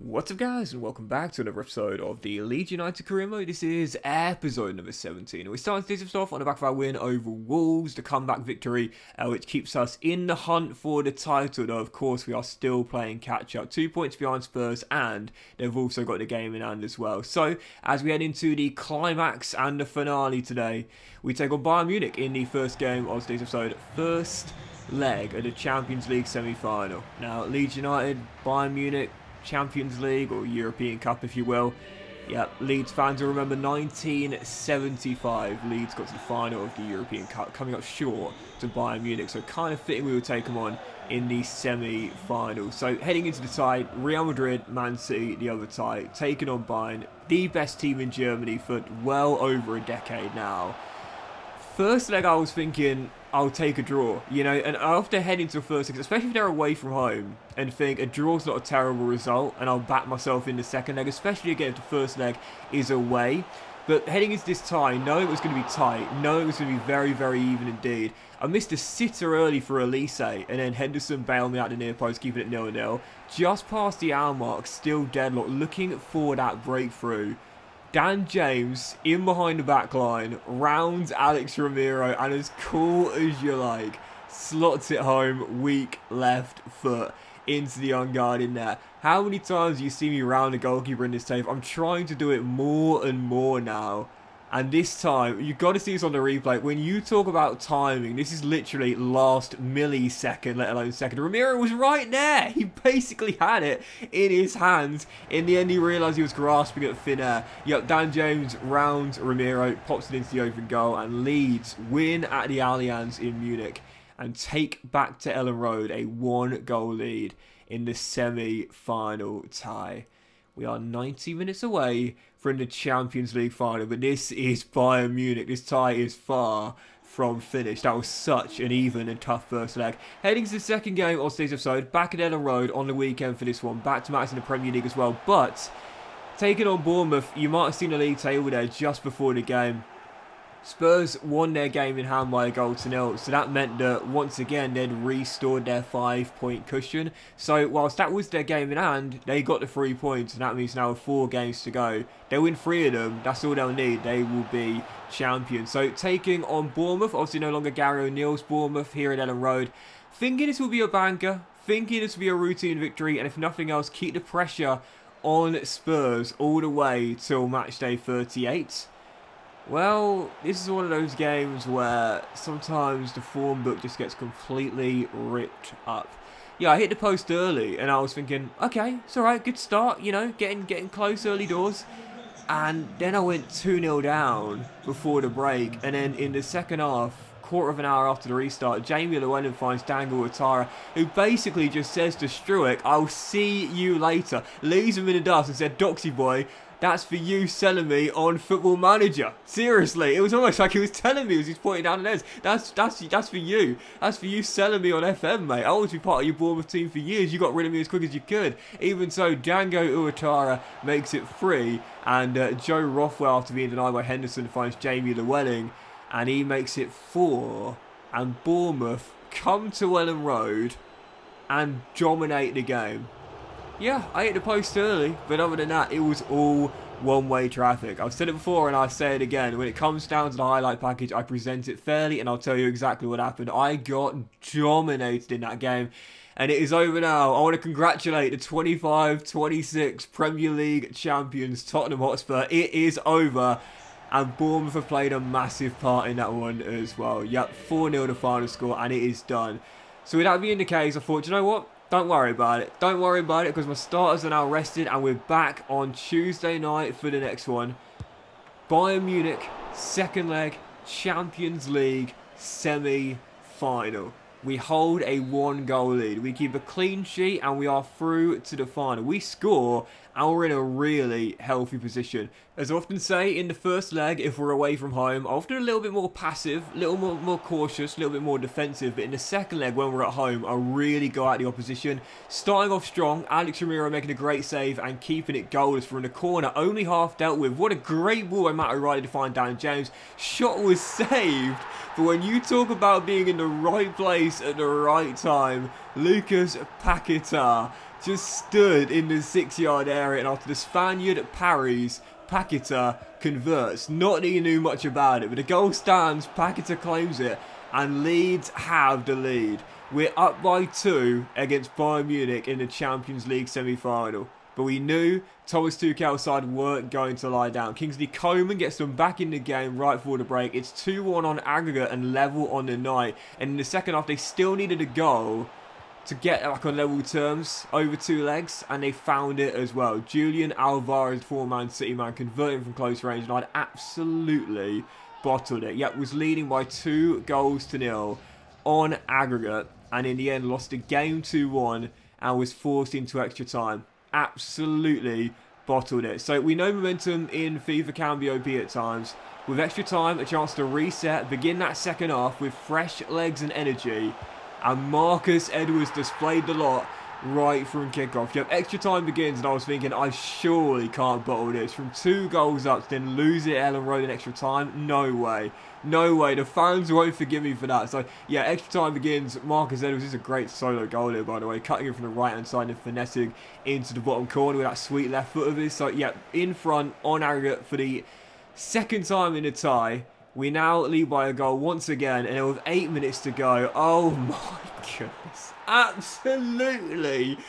What's up guys, and welcome back to another episode of the Leeds United Career Mode. This is episode number 17, and we're starting today's episode off on the back of our win over Wolves, the comeback victory, which keeps us in the hunt for the title, though of course we are still playing catch up, 2 points behind Spurs, and they've also got the game in hand as well. So, as we head into the climax and the finale today, we take on Bayern Munich in the first game of today's episode, first leg of the Champions League semi-final. Now, Leeds United, Bayern Munich, Champions League or European Cup if you will. Yeah, Leeds fans will remember 1975. Leeds got to the final of the European Cup, coming up short to Bayern Munich. So kind of fitting we would take them on in the semi-final. So heading into the tie, Real Madrid, Man City, the other tie, taking on Bayern, the best team in Germany for well over a decade now. First leg I was thinking, I'll take a draw, you know, and I often head into a first leg, especially if they're away from home, and think a draw's not a terrible result, and I'll back myself in the second leg, especially again if the first leg is away. But heading into this tie, knowing it was going to be tight, knowing it was going to be very, very even indeed, I missed a sitter early for Elise, and then Henderson bailed me out the near post, keeping it 0-0. Just past the hour mark, still deadlocked, looking for that breakthrough. Dan James, in behind the back line, rounds Alex Ramiro, and as cool as you like, slots it home, weak left foot into the unguarded net. How many times do you see me round a goalkeeper in this tape? I'm trying to do it more and more now. And this time, you've got to see this on the replay. When you talk about timing, this is literally last millisecond, let alone second. Ramiro was right there. He basically had it in his hands. In the end, he realised he was grasping at thin air. Yep, Dan James rounds Ramiro, pops it into the open goal, and Leeds win at the Allianz in Munich and take back to Ellen Road a 1-goal lead in the semi-final tie. We are 90 minutes away from the Champions League final, but this is Bayern Munich. This tie is far from finished. That was such an even and tough first leg. Heading to the second game of today's episode, back at Ellen Road on the weekend for this one. Back to matches in the Premier League as well, but taking on Bournemouth, you might have seen the league table there just before the game. Spurs won their game in hand by 1-0, so that meant that once again they'd restored their 5-point cushion. So whilst that was their game in hand, they got the 3 points, and that means now with 4 games to go. They win 3 of them, that's all they'll need, they will be champions. So taking on Bournemouth, obviously no longer Gary O'Neill's Bournemouth here at Ellen Road. Thinking this will be a banker, thinking this will be a routine victory, and if nothing else, keep the pressure on Spurs all the way till match day 38. Well, this is one of those games where sometimes the form book just gets completely ripped up. Yeah, I hit the post early and I was thinking, okay, it's alright, good start, you know, getting close early doors. And then I went 2-0 down before the break, and then in the second half, quarter of an hour after the restart, Jamie Llewellyn finds Dango Ouattara, who basically just says to Struijk, I'll see you later. Leaves him in the dust and said, Doxy boy, that's for you selling me on Football Manager. Seriously, it was almost like he was telling me as he's pointing down the nets. That's for you. That's for you selling me on FM, mate. I want to be part of your Bournemouth team for years. You got rid of me as quick as you could. Even so, Dango Ouattara makes it free, and Joe Rothwell, after being denied by Henderson, finds Jamie Llewellyn, and he makes it 4. And Bournemouth come to Ellen Road and dominate the game. Yeah, I hit the post early, but other than that, it was all one-way traffic. I've said it before and I say it again. When it comes down to the highlight package, I present it fairly and I'll tell you exactly what happened. I got dominated in that game, and it is over now. I want to congratulate the 25-26 Premier League champions, Tottenham Hotspur. It is over, and Bournemouth have played a massive part in that one as well. Yep, 4-0 the final score, and it is done. So with that being the case, I thought, you know what? Don't worry about it. Don't worry about it, because my starters are now rested and we're back on Tuesday night for the next one. Bayern Munich, second leg, Champions League, semi-final. We hold a 1-goal lead. We keep a clean sheet and we are through to the final. We score and we're in a really healthy position. As I often say, in the first leg, if we're away from home, I'm often a little bit more passive, a little more cautious, a little bit more defensive. But in the second leg, when we're at home, I really go at the opposition. Starting off strong, Alex Ramiro making a great save and keeping it goalless from the corner. Only half dealt with. What a great ball by Matt O'Reilly to find Dan James. Shot was saved. But when you talk about being in the right place at the right time, Lucas Paquetá just stood in the 6-yard area, and after the Spaniard parries, Paqueta converts. Not that he knew much about it, but the goal stands, Paqueta claims it, and Leeds have the lead. We're up by 2 against Bayern Munich in the Champions League semi-final. But we knew Thomas Tuchel's side weren't going to lie down. Kingsley Coman gets them back in the game right before the break. It's 2-1 on aggregate and level on the night. And in the second half, they still needed a goal to get like on level terms over 2 legs, and they found it as well. Julian Alvarez, former Man City man, converting from close range, and I'd absolutely bottled it. Yet was leading by 2-0 on aggregate, and in the end lost the game 2-1 and was forced into extra time. Absolutely bottled it. So we know momentum in FIFA can be OP at times. With extra time, a chance to reset, begin that second half with fresh legs and energy. And Marcus Edwards displayed the lot right from kickoff. You have extra time begins, and I was thinking, I surely can't bottle this. From 2 goals up to then lose it at Ellen Road in extra time? No way. No way. The fans won't forgive me for that. So, yeah, extra time begins. Marcus Edwards is a great solo goal here, by the way. Cutting it from the right-hand side and finessing into the bottom corner with that sweet left foot of his. So, yeah, in front on aggregate for the second time in a tie. We now lead by a goal once again, and with 8 minutes to go, oh my goodness, absolutely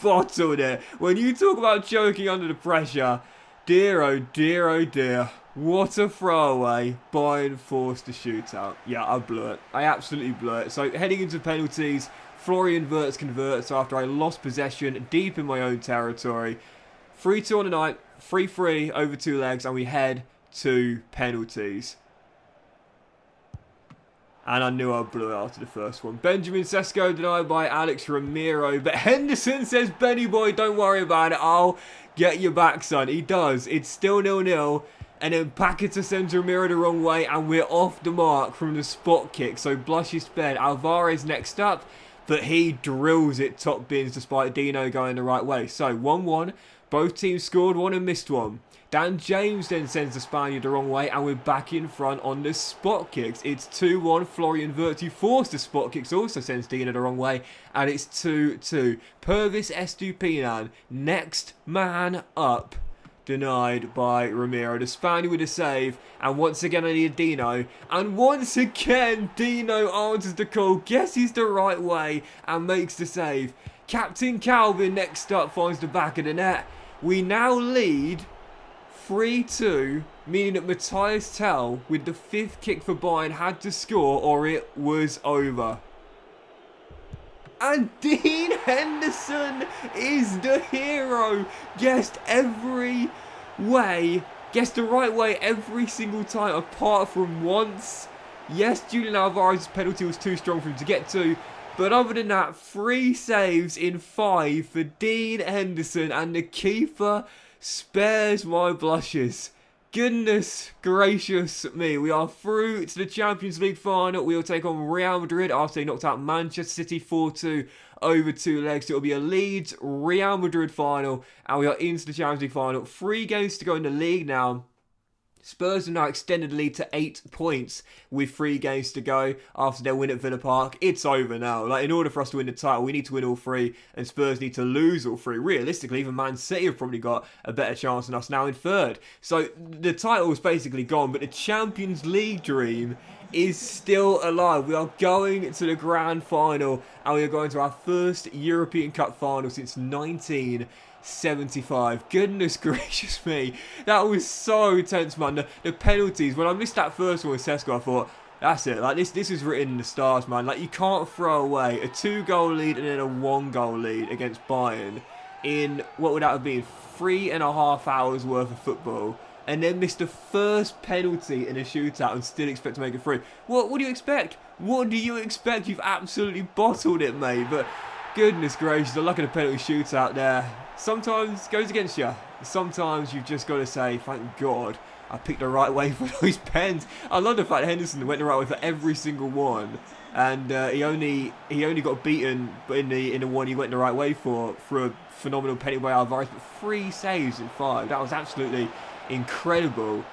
bottled it. When you talk about choking under the pressure, dear oh dear oh dear, what a throwaway. Bayern forced the shootout. Yeah, I blew it. I absolutely blew it. So heading into penalties, Florian Wirtz converts after I lost possession deep in my own territory. 3-2 on the night, 3-3 over 2 legs, and we head to penalties. And I knew I blew it after the first one. Benjamin Sesko denied by Alex Ramiro. But Henderson says, Benny boy, don't worry about it. I'll get you back, son. He does. It's still 0-0. And then Paqueta sends Ramiro the wrong way. And we're off the mark from the spot kick. So blush is sped. Alvarez next up. But he drills it top bins despite Dino going the right way. So 1-1. Both teams scored one and missed one. Dan James then sends the Spaniard the wrong way, and we're back in front on the spot kicks. It's 2-1. Florian Wirtz, who forced the spot kicks, also sends Dino the wrong way, and it's 2-2. Purvis Estupinan, next man up, denied by Ramiro. The Spaniard with a save, and once again I need Dino, and once again Dino answers the call, guesses the right way, and makes the save. Captain Calvin next up finds the back of the net. We now lead 3-2, meaning that Matthias Tell, with the 5th kick for Bayern, had to score or it was over. And Dean Henderson is the hero. Guessed every way, guessed the right way every single time apart from once. Yes, Julian Alvarez's penalty was too strong for him to get to. But other than that, 3 saves in 5 for Dean Henderson, and the keeper spares my blushes. Goodness gracious me. We are through to the Champions League final. We will take on Real Madrid after they knocked out Manchester City 4-2 over 2 legs. It will be a Leeds Real Madrid final, and we are into the Champions League final. 3 games to go in the league now. Spurs have now extended the lead to 8 points with 3 games to go after their win at Villa Park. It's over now. Like, in order for us to win the title, we need to win all 3, and Spurs need to lose all 3. Realistically, even Man City have probably got a better chance than us now in 3rd. So the title is basically gone, but the Champions League dream is still alive. We are going to the grand final, and we are going to our first European Cup final since 1975. Goodness gracious me. That was so tense, man. The penalties. When I missed that first one with Sesko, I thought, that's it. Like, this is written in the stars, man. Like, you can't throw away a 2-goal lead and then a 1-goal lead against Bayern in, what would that have been, 3.5 hours worth of football, and then miss the first penalty in a shootout and still expect to make it through. What do you expect? What do you expect? You've absolutely bottled it, mate. But goodness gracious, the luck of the penalty shootout there sometimes goes against you. Sometimes you've just got to say, thank God I picked the right way for those pens. I love the fact Henderson went the right way for every single one, and he only got beaten in the one he went the right way for a phenomenal penalty by Alvarez. But 3 saves in 5. That was absolutely incredible.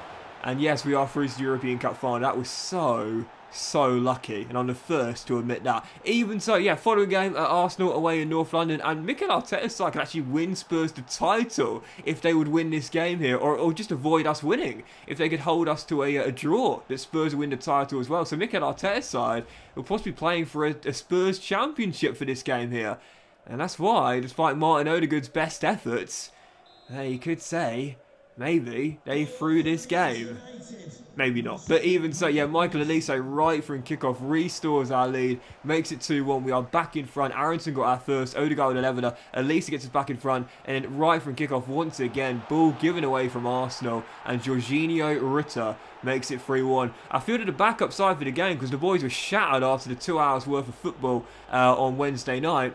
And yes, we are through to the European Cup final. That was so so lucky, and I'm the first to admit that. Even so, yeah, following game at Arsenal away in North London, and Mikel Arteta's side could actually win Spurs the title if they would win this game here, or just avoid us winning, if they could hold us to a draw, that Spurs would win the title as well. So Mikel Arteta's side will possibly be playing for a Spurs championship for this game here, and that's why, despite Martin Odegaard's best efforts, you could say maybe they threw this game. Maybe not. But even so, yeah, Michael Elise right from kickoff restores our lead, makes it 2-1. We are back in front. Aronson got our first, Odegaard with 11er. Elise gets us back in front, and then right from kickoff once again, ball given away from Arsenal, and Jorginho Ritter makes it 3-1. I fielded a backup side for the game because the boys were shattered after the 2 hours worth of football on Wednesday night.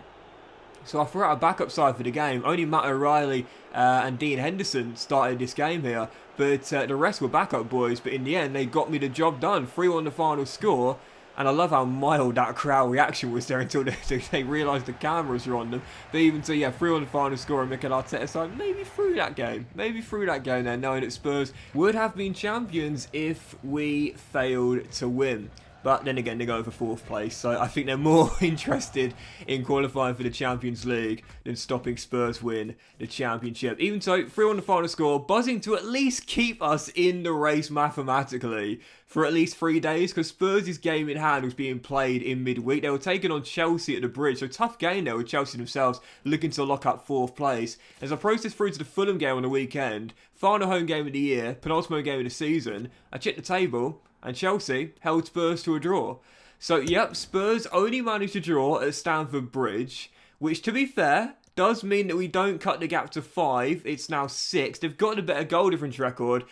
So I threw out a backup side for the game. Only Matt O'Reilly and Dean Henderson started this game here. But the rest were backup boys. But in the end, they got me the job done. 3-1 the final score. And I love how mild that crowd reaction was there until they realised the cameras were on them. But even so, yeah, 3-1 the final score. And Mikel Arteta side maybe through that game. Maybe through that game there, knowing that Spurs would have been champions if we failed to win. But then again, they're going for 4th place, so I think they're more interested in qualifying for the Champions League than stopping Spurs win the Championship. Even so, 3-1 the final score, buzzing to at least keep us in the race mathematically for at least 3 days, because Spurs' game in hand was being played in midweek. They were taking on Chelsea at the Bridge, so tough game there with Chelsea themselves looking to lock up 4th place. As I processed through to the Fulham game on the weekend, final home game of the year, penultimate game of the season, I checked the table, and Chelsea held Spurs to a draw. So, yep, Spurs only managed to draw at Stamford Bridge, which, to be fair, does mean that we don't cut the gap to 5. It's now 6. They've got a better goal difference record.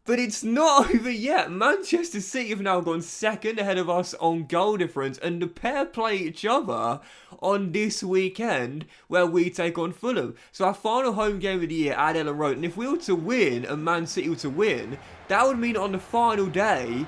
But it's not over yet. Manchester City have now gone second ahead of us on goal difference, and the pair play each other on this weekend where we take on Fulham. So our final home game of the year at Ellen Road, and if we were to win and Man City were to win, that would mean on the final day,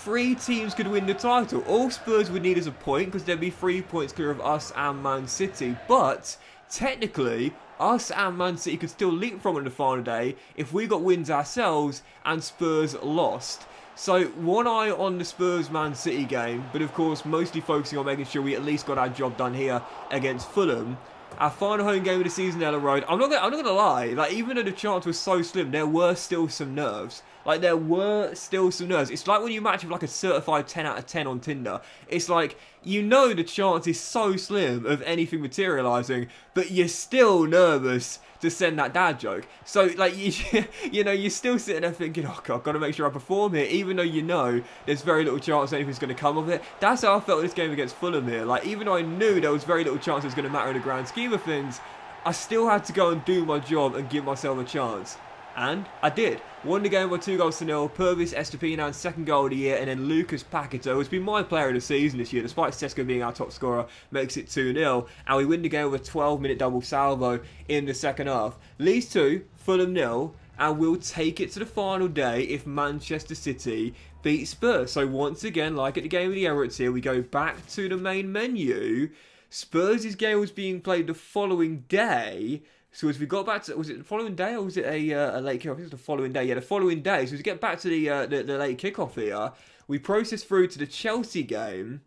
3 teams could win the title. All Spurs would need is a point, because there'd be 3 points clear of us and Man City. But technically, us and Man City could still leapfrog on the final day if we got wins ourselves and Spurs lost. So one eye on the Spurs-Man City game, but of course mostly focusing on making sure we at least got our job done here against Fulham. Our final home game of the season, Ellen Road. I'm not gonna lie. Like, even though the chance was so slim, there were still some nerves. Like, there were still some nerves. It's like when you match with like a certified 10 out of 10 on Tinder. It's like, you know the chance is so slim of anything materialising, but you're still nervous to send that dad joke. So, like, you know, you're still sitting there thinking, oh God, I've got to make sure I perform here, even though you know there's very little chance anything's going to come of it. That's how I felt in this game against Fulham here. Like, even though I knew there was very little chance it was going to matter in the grand scheme of things, I still had to go and do my job and give myself a chance. And I did. Won the game by 2-0. Purvis Estepinan's second goal of the year, and then Lucas Paquetá, who's been my player of the season this year, despite Sesko being our top scorer, makes it 2-0. And we win the game with a 12-minute double salvo in the second half. Leeds 2, Fulham 0, and we'll take it to the final day if Manchester City beat Spurs. So once again, like at the game of the Emirates here, we go back to the main menu. Spurs' game was being played the following day. So as we got back to, was it the following day or was it a late kickoff? I think it was the following day. Yeah, the following day. So as we get back to the late kickoff here, we process through to the Chelsea game,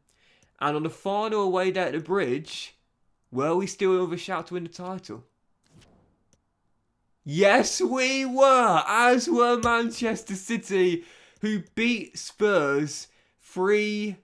and on the final away day at the Bridge, were we still with a shout to win the title? Yes, we were, as were Manchester City, who beat Spurs 3-1.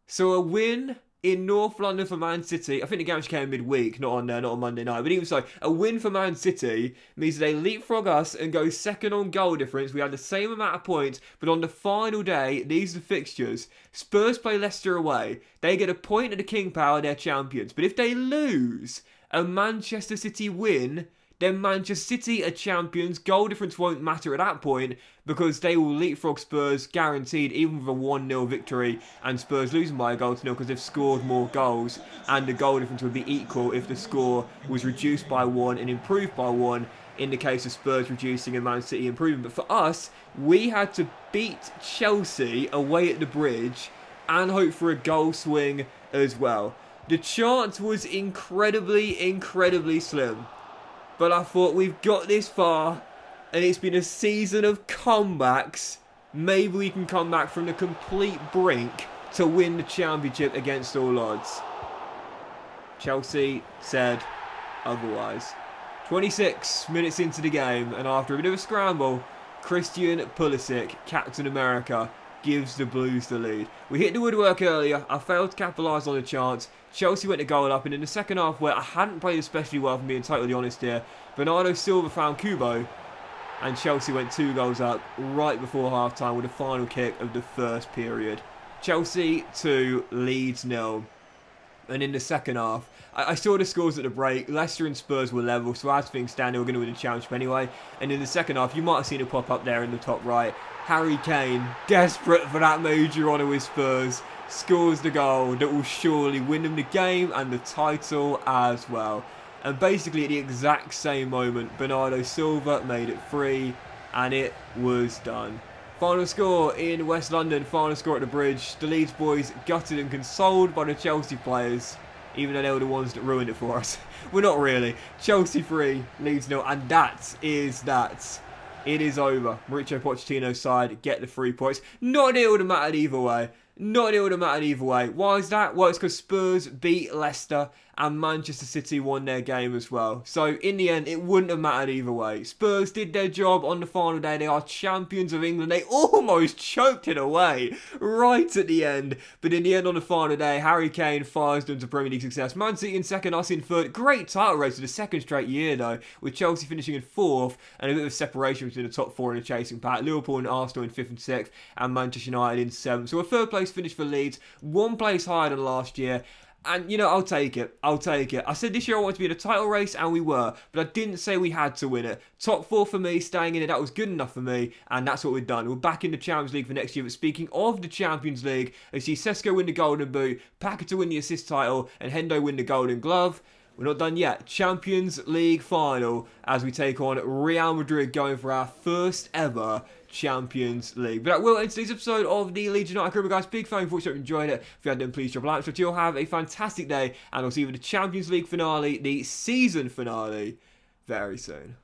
So a win in North London for Man City. I think the game actually came midweek, not on Monday night. But even so, a win for Man City means they leapfrog us and go second on goal difference. We had the same amount of points, but on the final day, these are the fixtures. Spurs play Leicester away. They get a point at the King Power, they're champions. But if they lose and Manchester City win, then Manchester City are champions. Goal difference won't matter at that point because they will leapfrog Spurs guaranteed, even with a 1-0 victory and Spurs losing by a goal to 0 because they've scored more goals, and the goal difference would be equal if the score was reduced by 1 and improved by 1 in the case of Spurs reducing and Man City improving. But for us, we had to beat Chelsea away at the Bridge and hope for a goal swing as well. The chance was incredibly slim. But I thought, we've got this far, and it's been a season of comebacks, maybe we can come back from the complete brink to win the championship against all odds. Chelsea said otherwise. 26 minutes into the game, and after a bit of a scramble, Christian Pulisic, Captain America, gives the Blues the lead. We hit the woodwork earlier. I failed to capitalise on the chance. Chelsea went to goal up, and in the second half, where I hadn't played especially well, if I'm being totally honest here, Bernardo Silva found Kubo, and Chelsea went 2 goals up right before half-time with the final kick of the first period. Chelsea 2, Leeds 0. And in the second half, I saw the scores at the break. Leicester and Spurs were level, so as things stand, they were going to win the championship anyway. And in the second half, you might have seen it pop up there in the top right. Harry Kane, desperate for that major honour with Spurs, scores the goal that will surely win them the game and the title as well. And basically at the exact same moment, Bernardo Silva made it 3, and it was done. Final score in West London, final score at the Bridge. The Leeds boys gutted and consoled by the Chelsea players, even though they were the ones that ruined it for us. Well, not really. Chelsea 3, Leeds 0, and that is that. It is over. Mauricio Pochettino's side get the 3 points. Not a deal would have mattered either way. Not a deal would have mattered either way. Why is that? Well, it's because Spurs beat Leicester and Manchester City won their game as well. So, in the end, it wouldn't have mattered either way. Spurs did their job on the final day. They are champions of England. They almost choked it away right at the end. But in the end, on the final day, Harry Kane fires them to Premier League success. Man City in second, us in third. Great title race for the second straight year, though, with Chelsea finishing in 4th and a bit of separation between the top 4 in the chasing pack. Liverpool and Arsenal in 5th and 6th, and Manchester United in 7th. So a 3rd place finish for Leeds, 1 place higher than last year. And, you know, I'll take it. I said this year I wanted to be in a title race, and we were. But I didn't say we had to win it. Top 4 for me, staying in it, that was good enough for me. And that's what we've done. We're back in the Champions League for next year. But speaking of the Champions League, I see Sesko win the Golden Boot, Paqueta win the assist title, and Hendo win the Golden Glove. We're not done yet. Champions League final as we take on Real Madrid, going for our first ever Champions League. But that will end today's episode of the Leeds United Career, guys. Big fan, if you enjoyed it. If you had, then please drop a like. So you'll have a fantastic day, and I'll see you for the Champions League finale, the season finale, very soon.